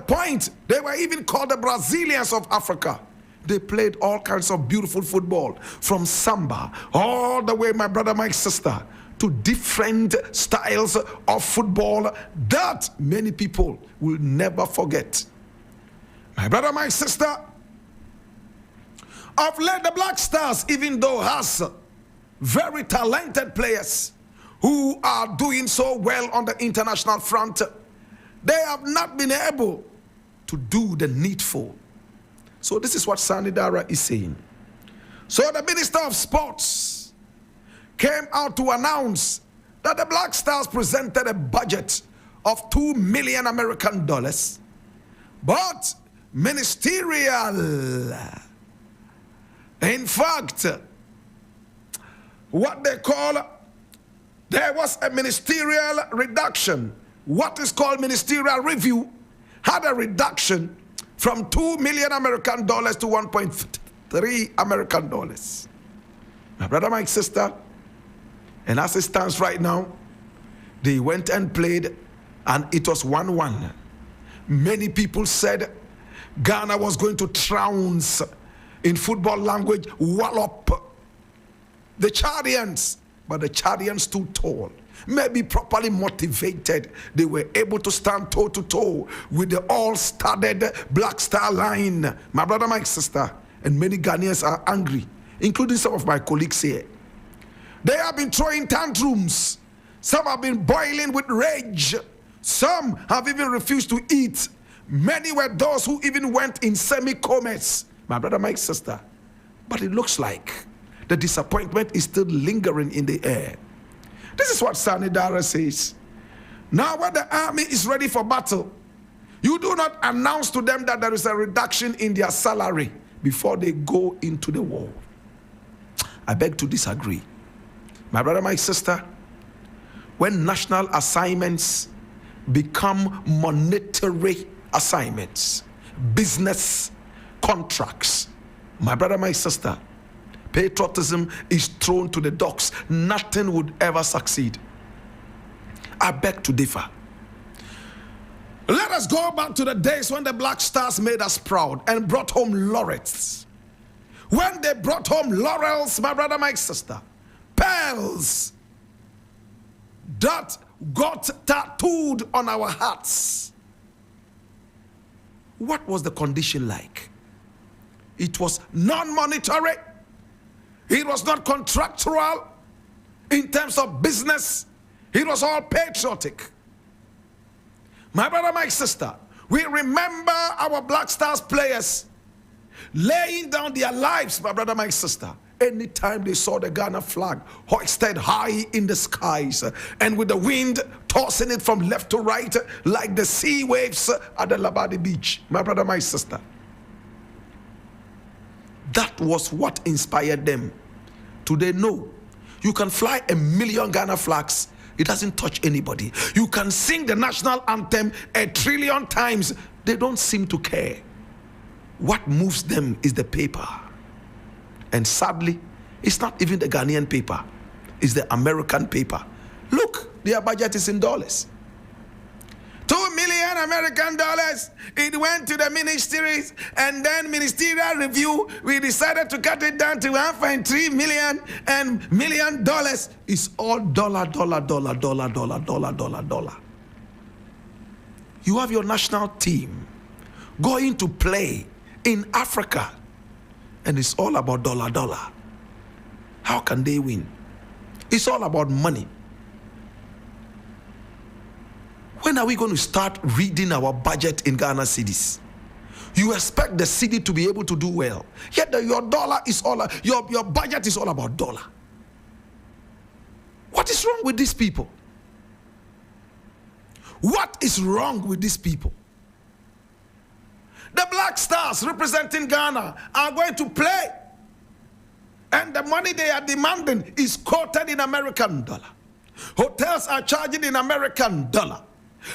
point, they were even called the Brazilians of Africa. They played all kinds of beautiful football, from samba all the way, my brother, my sister, to different styles of football that many people will never forget. My brother, my sister, of late the Black Stars, even though has very talented players who are doing so well on the international front, they have not been able to do the needful. So this is what Sani Dara is saying. So the Minister of Sports came out to announce that the Black Stars presented a budget of $2 million American dollars, but ministerial. In fact, what they call, there was a ministerial reduction. What is called ministerial review had a reduction from $2 million American dollars to $1.3 American dollars. My brother, my sister, and as it stands right now, they went and played, and it was 1-1. Many people said Ghana was going to trounce, in football language, wallop the Chadians, but the Chadians stood tall. Maybe properly motivated, they were able to stand toe-to-toe with the all-studded Black Star line. My brother, my sister, and many Ghanaians are angry, including some of my colleagues here. They have been throwing tantrums. Some have been boiling with rage. Some have even refused to eat. Many were those who even went in semi-comas. My brother, my sister. But it looks like the disappointment is still lingering in the air. This is what Sani Dara says. Now when the army is ready for battle, you do not announce to them that there is a reduction in their salary before they go into the war. I beg to disagree. My brother, my sister, when national assignments become monetary assignments, business contracts, my brother, my sister, patriotism is thrown to the dogs. Nothing would ever succeed. I beg to differ. Let us go back to the days when the Black Stars made us proud and brought home laurels. When they brought home laurels, my brother, my sister, pearls that got tattooed on our hearts. What was the condition like? It was non-monetary. It was not contractual in terms of business. It was all patriotic. My brother, my sister, we remember our Black Stars players laying down their lives, my brother, my sister, anytime they saw the Ghana flag hoisted high in the skies and with the wind tossing it from left to right like the sea waves at the Labadi beach. My brother, my sister, that was what inspired them. Today, no. You can fly 1 million Ghana flags. It doesn't touch anybody. You can sing the national anthem 1 trillion times. They don't seem to care. What moves them is the paper. And sadly, it's not even the Ghanaian paper. It's the American paper. Look, their budget is in dollars. $2 million American dollars. It went to the ministries, and then ministerial review, we decided to cut it down to $1.3 million, and million dollars is all dollar. You have your national team going to play in Africa, and it's all about dollar. How can they win? It's all about money. When are we going to start reading our budget in Ghana cedis? You expect the cedi to be able to do well, yet your dollar is all, your budget is all about dollar. What is wrong with these people? What is wrong with these people? The Black Stars representing Ghana are going to play, and the money they are demanding is quoted in American dollar. Hotels are charging in American dollar.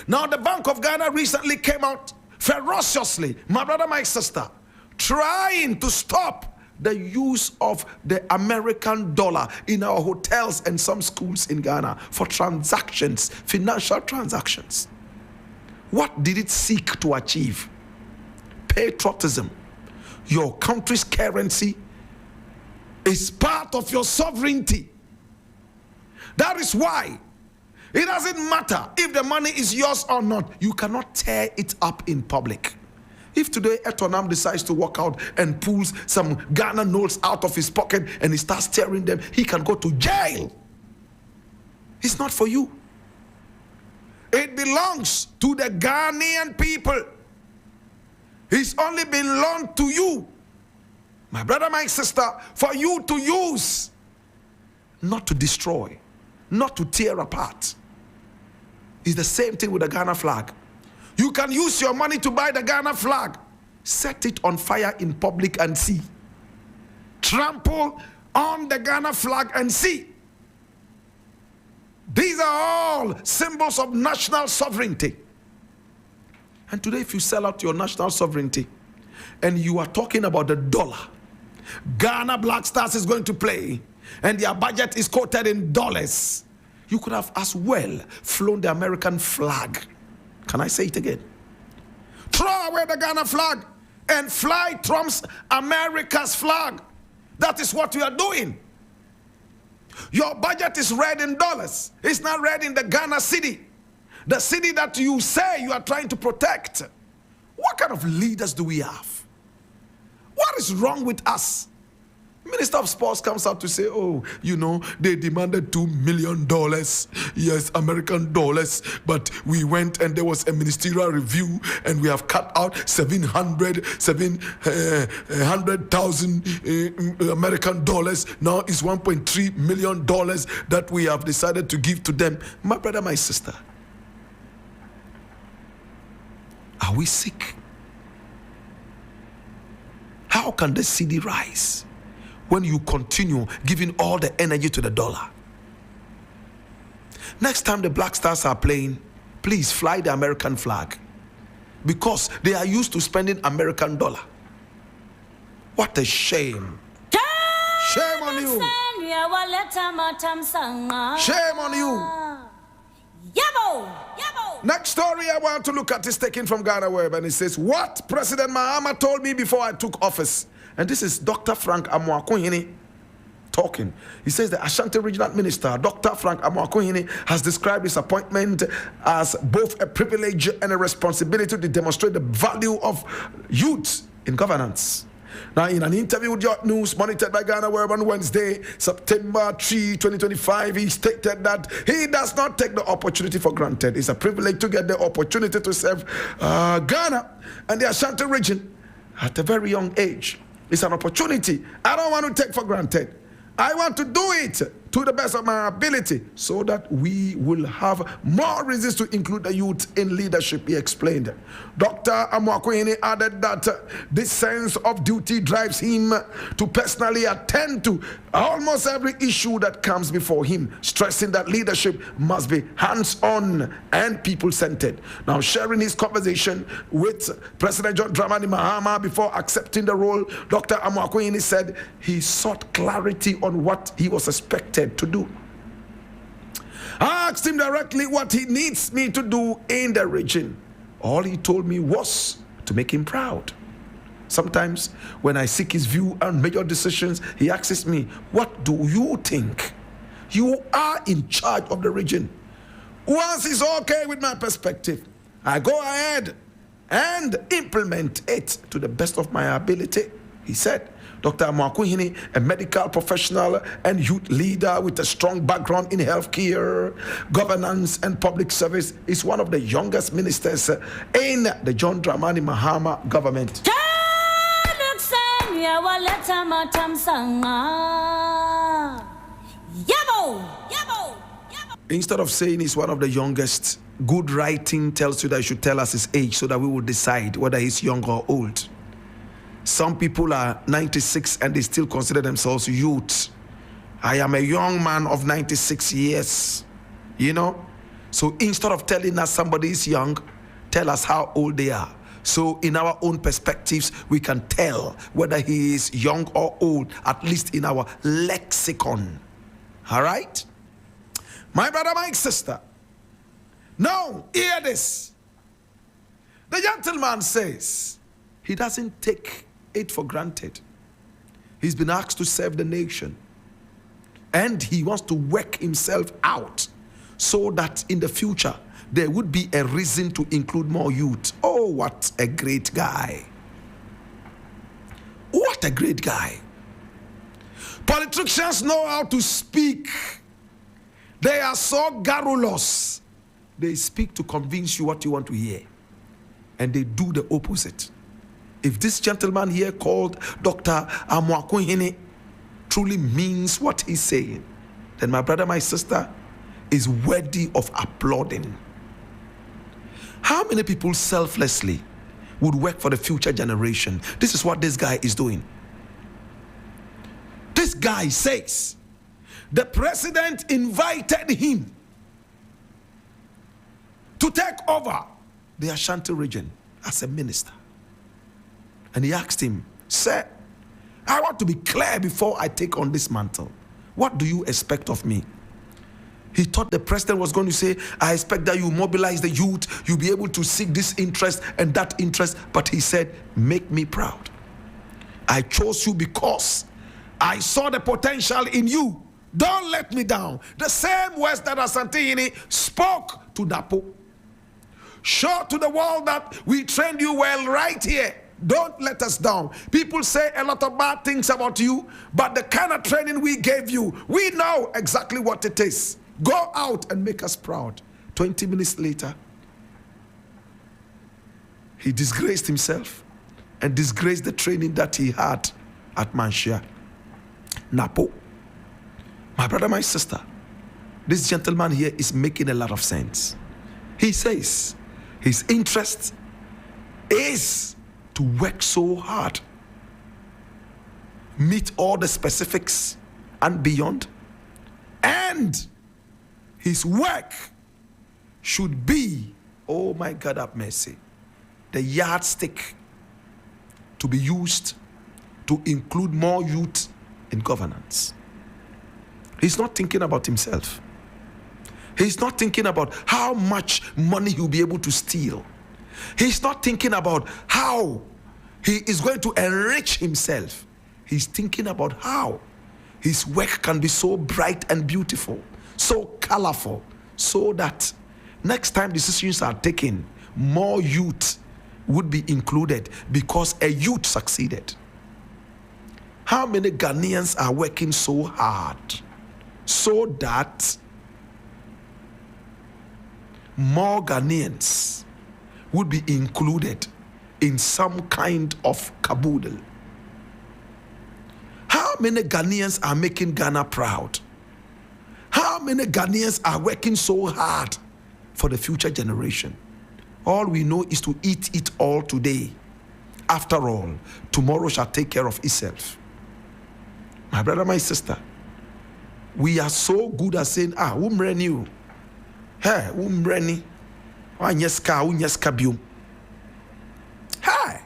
Now, the Bank of Ghana recently came out ferociously, my brother, my sister, trying to stop the use of the American dollar in our hotels and some schools in Ghana for transactions, financial transactions. What did it seek to achieve? Patriotism. Your country's currency is part of your sovereignty. That is why it doesn't matter if the money is yours or not. You cannot tear it up in public. If today Etonam decides to walk out and pulls some Ghana notes out of his pocket and he starts tearing them, he can go to jail. It's not for you. It belongs to the Ghanaian people. It's only been loaned to you, my brother, my sister, for you to use, not to destroy, not to tear apart. It's the same thing with the Ghana flag. You can use your money to buy the Ghana flag. Set it on fire in public and see. Trample on the Ghana flag and see. These are all symbols of national sovereignty. And today, if you sell out your national sovereignty and you are talking about the dollar, Ghana Blakk Stars is going to play and their budget is quoted in dollars, you could have as well flown the American flag. Can I say it again? Throw away the Ghana flag and fly Trump's America's flag. That is what you are doing. Your budget is read in dollars. It's not read in the Ghana city. The city that you say you are trying to protect. What kind of leaders do we have? What is wrong with us? Minister of Sports comes out to say, oh, you know, they demanded $2 million. Yes, American dollars. But we went and there was a ministerial review and we have cut out 700,000 American dollars. Now it's $1.3 million that we have decided to give to them. My brother, my sister, are we sick? How can the cedi rise when you continue giving all the energy to the dollar? Next time the Blakk Stars are playing, please fly the American flag, because they are used to spending American dollar. What a shame. Shame on you. Shame on you. Next story I want to look at is taken from Ghana Web, and it says, what President Mahama told me before I took office. And this is Dr. Frank Amoakohene talking. He says the Ashanti Regional Minister, Dr. Frank Amoakohene, has described his appointment as both a privilege and a responsibility to demonstrate the value of youth in governance. Now, in an interview with Yacht News, monitored by Ghana Web on Wednesday, September 3, 2025, he stated that he does not take the opportunity for granted. It's a privilege to get the opportunity to serve Ghana and the Ashanti region at a very young age. It's an opportunity I don't want to take for granted. I want to do it to the best of my ability so that we will have more reasons to include the youth in leadership, he explained. Dr. Amoakohene added that this sense of duty drives him to personally attend to almost every issue that comes before him, stressing that leadership must be hands-on and people-centered. Now, sharing his conversation with President John Dramani Mahama before accepting the role, Dr. Amoakohene said he sought clarity on what he was expected to do. I asked him directly what he needs me to do in the region. All he told me was to make him proud. Sometimes when I seek his view on major decisions, he asks me, what do you think? You are in charge of the region. Once it's okay with my perspective, I go ahead and implement it to the best of my ability, he said. Dr. Amoakohene, a medical professional and youth leader with a strong background in healthcare, governance, and public service, is one of the youngest ministers in the John Dramani Mahama government. Instead of saying he's one of the youngest, good writing tells you that you should tell us his age so that we will decide whether he's young or old. Some people are 96 and they still consider themselves youth. I am a young man of 96 years, you know. So instead of telling us somebody is young, tell us how old they are. So in our own perspectives, we can tell whether he is young or old, at least in our lexicon. All right? My brother, my sister. Now, hear this. The gentleman says he doesn't take it for granted. He's been asked to serve the nation, and he wants to work himself out so that in the future there would be a reason to include more youth. Oh, what a great guy. What a great guy. Politicians know how to speak. They are so garrulous. They speak to convince you what you want to hear, and they do the opposite. If this gentleman here called Dr. Amwakuhine truly means what he's saying, then my brother, my sister, is worthy of applauding. How many people selflessly would work for the future generation? This is what this guy is doing. This guy says the president invited him to take over the Ashanti region as a minister. And he asked him, "Sir, I want to be clear before I take on this mantle. What do you expect of me?" He thought the president was going to say, "I expect that you mobilize the youth, you'll be able to seek this interest and that interest." But he said, "Make me proud. I chose you because I saw the potential in you. Don't let me down." The same words that Asantehene spoke to Dapo. Show to the world that we trained you well right here. Don't let us down. People say a lot of bad things about you, but the kind of training we gave you, we know exactly what it is. Go out and make us proud. 20 minutes later, he disgraced himself and disgraced the training that he had at Manshia. Napo. My brother, my sister, this gentleman here is making a lot of sense. He says his interest is to work so hard, meet all the specifics and beyond, and his work should be, oh my God, have mercy, the yardstick to be used to include more youth in governance. He's not thinking about himself. He's not thinking about how much money he'll be able to steal. He's not thinking about how he is going to enrich himself. He's thinking about how his work can be so bright and beautiful, so colorful, so that next time decisions are taken, more youth would be included because a youth succeeded. How many Ghanaians are working so hard so that more Ghanaians would be included in some kind of caboodle? How many Ghanaians are making Ghana proud? How many Ghanaians are working so hard for the future generation? All we know is to eat it all today. After all, tomorrow shall take care of itself. My brother, my sister, we are so good at saying, umreni you. Hey, umreni. Wanyeska, unyeska bium. Hey,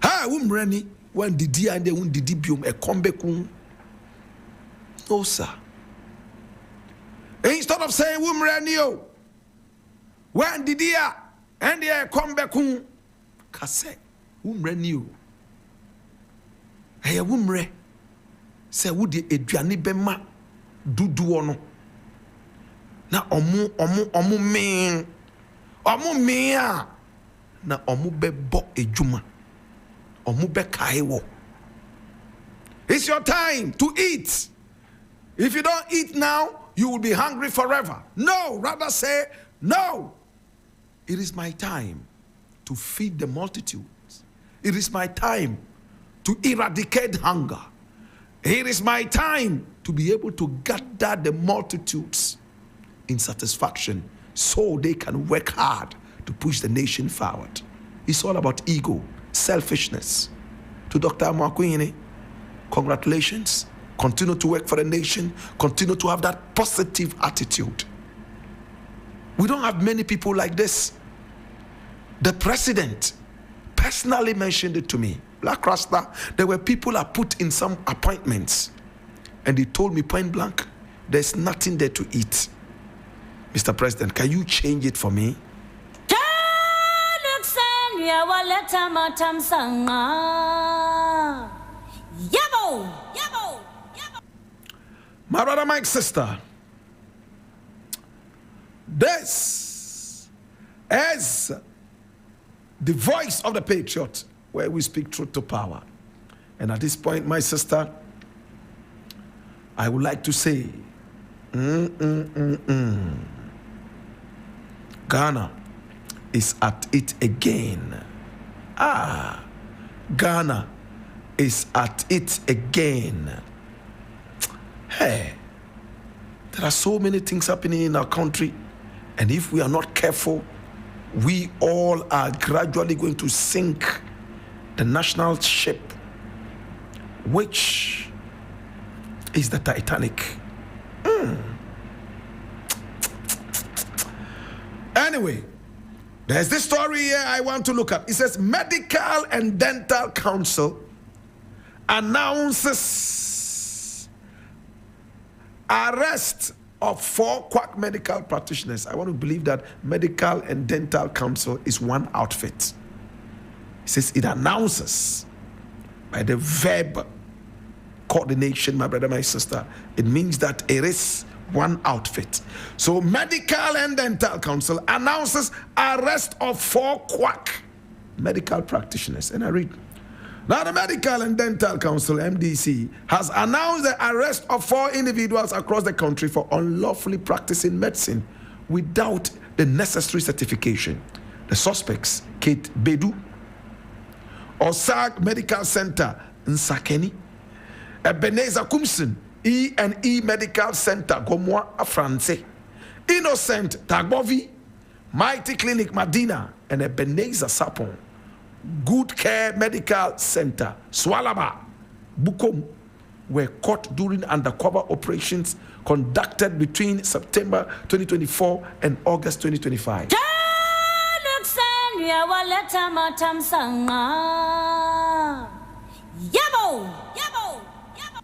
umreni. When didi and the didi bium a comeback. No, sir. Instead of saying umreni yo, when didi and the comeback, kase umreni yo. Hey, umre. Say would the eduani bema dudu ono. Na omu me na omu be bo ejuma. Omu be kaiwo. It's your time to eat. If you don't eat now, you will be hungry forever. No, rather say, no. It is my time to feed the multitudes. It is my time to eradicate hunger. It is my time to be able to gather the multitudes in satisfaction so they can work hard to push the nation forward. It's all about ego, selfishness. To Dr. Amwakuhine, congratulations. Continue to work for the nation. Continue to have that positive attitude. We don't have many people like this. The president personally mentioned it to me. Blakk Rasta, there were people I put in some appointments, and he told me point blank, there's nothing there to eat. Mr. President, can you change it for me? My brother, my sister, this is the voice of the Patriot, where we speak truth to power. And at this point, my sister, I would like to say, Ghana is at it again. Ghana is at it again. Hey, there are so many things happening in our country, and if we are not careful, we all are gradually going to sink the national ship, which is the Titanic. Anyway, there's this story here I want to look at. It says Medical and Dental Council announces arrest of 4 quack medical practitioners. I want to believe that Medical and Dental Council is one outfit. It says it announces by the verb coordination, my brother, my sister. It means that it is one outfit. So Medical and Dental Council announces arrest of 4 quack medical practitioners. And I read, now the Medical and Dental Council, MDC, has announced the arrest of 4 individuals across the country for unlawfully practicing medicine without the necessary certification. The suspects, Kate Bedu, Osag Medical Center, Nsakeni, Ebenezer Kumsin, E&E Medical Center, Gomoa, France, Innocent Tagbovi, Mighty Clinic Medina, and Ebenezer Sapon, Good Care Medical Center, Swalaba, Bukom, were caught during undercover operations conducted between September 2024 and August 2025.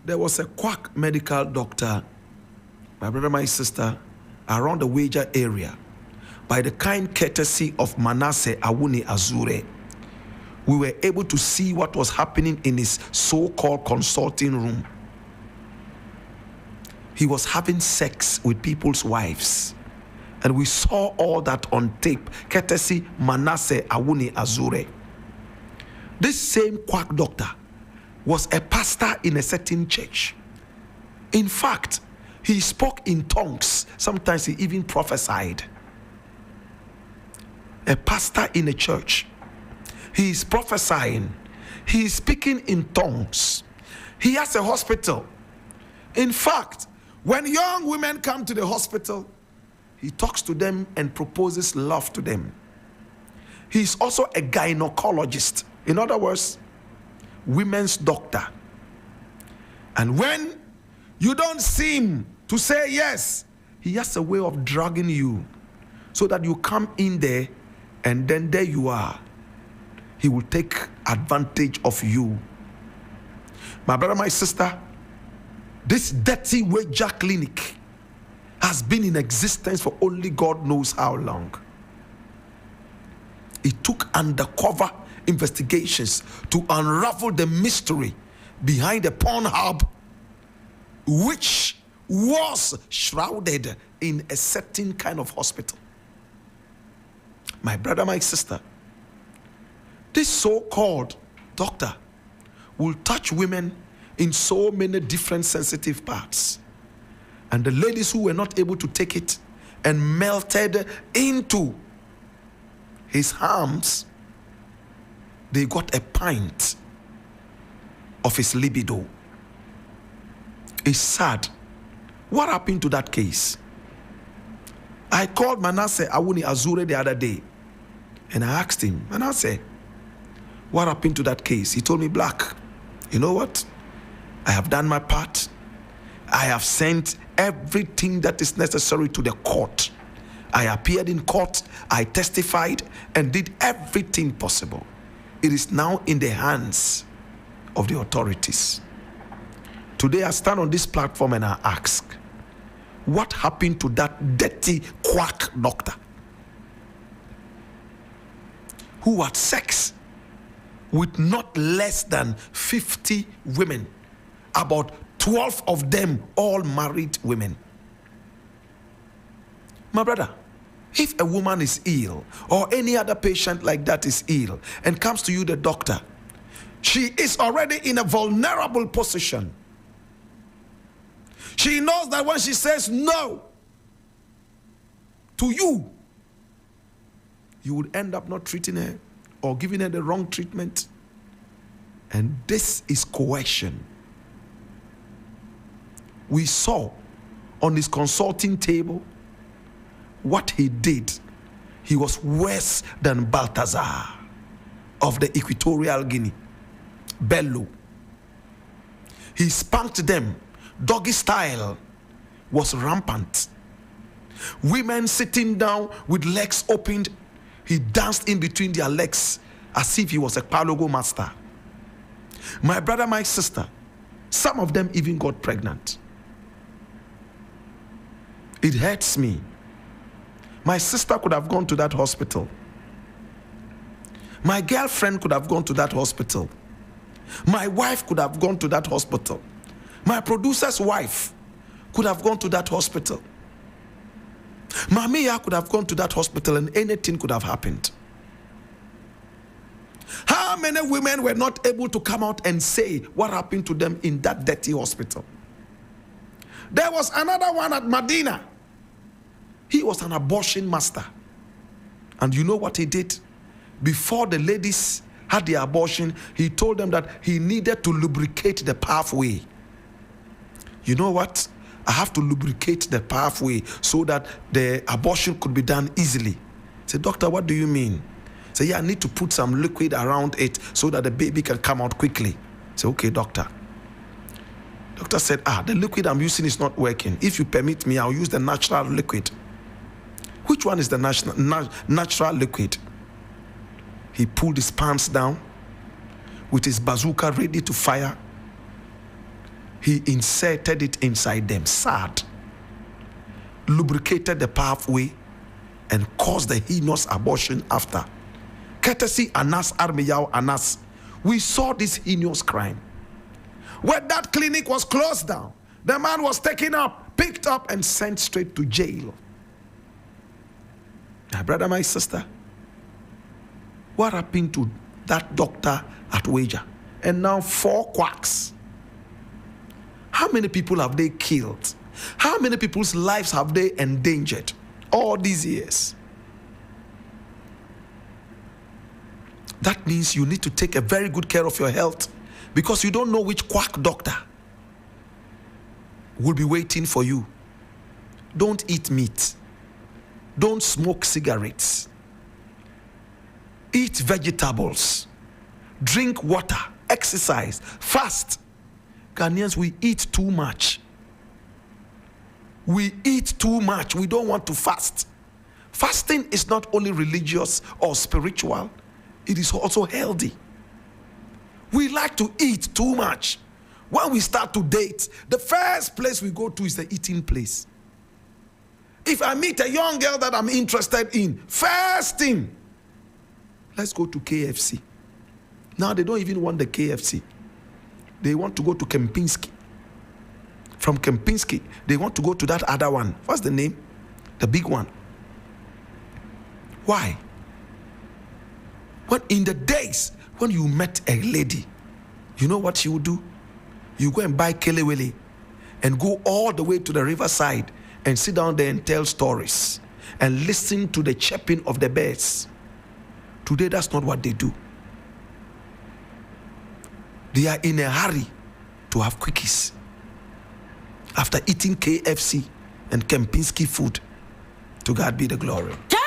There was a quack medical doctor, my brother, my sister, around the Wager area, by the kind courtesy of Manasseh Awuni Azure. We were able to see what was happening in his so-called consulting room. He was having sex with people's wives. And we saw all that on tape, courtesy Manasseh Awuni Azure. This same quack doctor was a pastor in a certain church. In fact, he spoke in tongues. Sometimes he even prophesied. A pastor in a church. He is prophesying. He is speaking in tongues. He has a hospital. In fact, when young women come to the hospital, he talks to them and proposes love to them. He is also a gynecologist. In other words, women's doctor. And when you don't seem to say yes, he has a way of dragging you so that you come in there and then there you are. He will take advantage of you. My brother, my sister, this dirty Wager clinic has been in existence for only God knows how long. It took undercover investigations to unravel the mystery behind the porn hub, which was shrouded in a certain kind of hospital. My brother, my sister, this so-called doctor will touch women in so many different sensitive parts. And the ladies who were not able to take it and melted into his arms, they got a pint of his libido. It's sad. What happened to that case? I called Manasseh Awuni Azure the other day and I asked him, Manasseh, what happened to that case? He told me, Blakk, you know what? I have done my part. I have sent everything that is necessary to the court. I appeared in court, I testified, and did everything possible. It is now in the hands of the authorities. Today I stand on this platform and I ask, what happened to that dirty quack doctor who had sex with not less than 50 women, about 12 of them all married women. My brother, if a woman is ill or any other patient like that is ill and comes to you, the doctor, she is already in a vulnerable position. She knows that when she says no to you, you would end up not treating her or giving her the wrong treatment. And this is coercion. We saw on his consulting table what he did. He was worse than Balthazar of the Equatorial Guinea, Bello. He spanked them. Doggy style was rampant. Women sitting down with legs opened, he danced in between their legs as if he was a palogo master. My brother, my sister, some of them even got pregnant. It hurts me. My sister could have gone to that hospital. My girlfriend could have gone to that hospital. My wife could have gone to that hospital. My producer's wife could have gone to that hospital. Mamiya could have gone to that hospital and anything could have happened. How many women were not able to come out and say what happened to them in that dirty hospital? There was another one at Medina. He was an abortion master. And you know what he did? Before the ladies had the abortion, he told them that he needed to lubricate the pathway. You know what? I have to lubricate the pathway so that the abortion could be done easily. I said, doctor, what do you mean? I said, yeah, I need to put some liquid around it so that the baby can come out quickly. I said, okay, doctor. Doctor said, the liquid I'm using is not working. If you permit me, I'll use the natural liquid. Which one is the natural liquid? He pulled his pants down with his bazooka ready to fire. He inserted it inside them, sad, lubricated the pathway, and caused the heinous abortion after. Courtesy Anas Armiyao Anas, we saw this heinous crime. When that clinic was closed down, the man was taken up, picked up, and sent straight to jail. My brother, my sister, what happened to that doctor at Wager? And now 4 quacks. How many people have they killed? How many people's lives have they endangered all these years? That means you need to take a very good care of your health, because you don't know which quack doctor will be waiting for you. Don't eat meat. Don't smoke cigarettes. Eat vegetables. Drink water. Exercise. Fast. Ghanaians, we eat too much. We eat too much. We don't want to fast. Fasting is not only religious or spiritual, it is also healthy. We like to eat too much. When we start to date, the first place we go to is the eating place. If I meet a young girl that I'm interested in, first thing, let's go to KFC. Now they don't even want the KFC. They want to go to Kempinski. From Kempinski, they want to go to that other one. What's the name? The big one. Why? When in the days when you met a lady, you know what you would do? You go and buy kelewele and go all the way to the riverside and sit down there and tell stories and listen to the chirping of the birds. Today, that's not what they do. They are in a hurry to have quickies after eating KFC and Kempinski food. To God be the glory. Yeah,